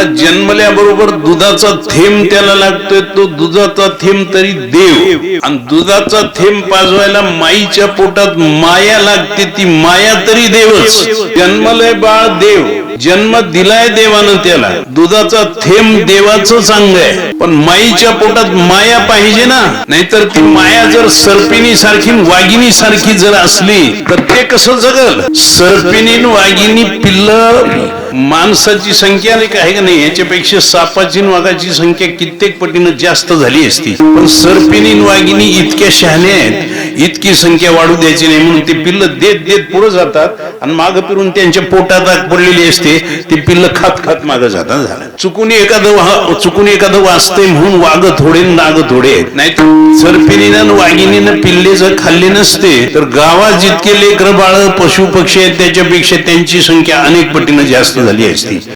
आता जन्मल्याबरोबर दुधाचा थेंब त्याला लागतोय, तो दुधाचा थेंब तरी देव, आणि दुधाचा थेंब पाजवायला माईच्या पोटात माया लागते, ती माया तरी देवच. जन्मलय बाळ देव, जन्म दिलाय देवानं त्याला, दुधाचा थेंब देवाचं अंग आहे, पण माईच्या पोटात माया पाहिजे ना, नाहीतर ती माया जर सर्पिणी सारखी वाघिणी सारखी जर असली तर ते कसं जगल. सर्पिणी वाघिणी पिल्ल माणसाची संख्या आहे का नाही, याच्यापेक्षा सापाची वाघाची संख्या कित्येक पटीनं जास्त झाली असती, पण सर्पिणी वाघिणी इतक्या शहाण्या आहेत, इतकी संख्या वाढू द्यायची नाही म्हणून ते पिल्ल देत देत पुढे जातात आणि माग फिरून त्यांच्या पोटात आग पडलेली असते, ती पिल्ल खात खात माग जातात. झालं चुकून एखादं वाचते म्हणून वाघ थोडे नाग थोडे, नाही सर्पिणीनं वाघिणीनं पिल्ले जर खाल्ले नसते तर गावात जितके लेकर बाळ पशु पक्षी आहेत त्याच्यापेक्षा त्यांची संख्या अनेक पटीनं जास्त झाली असती.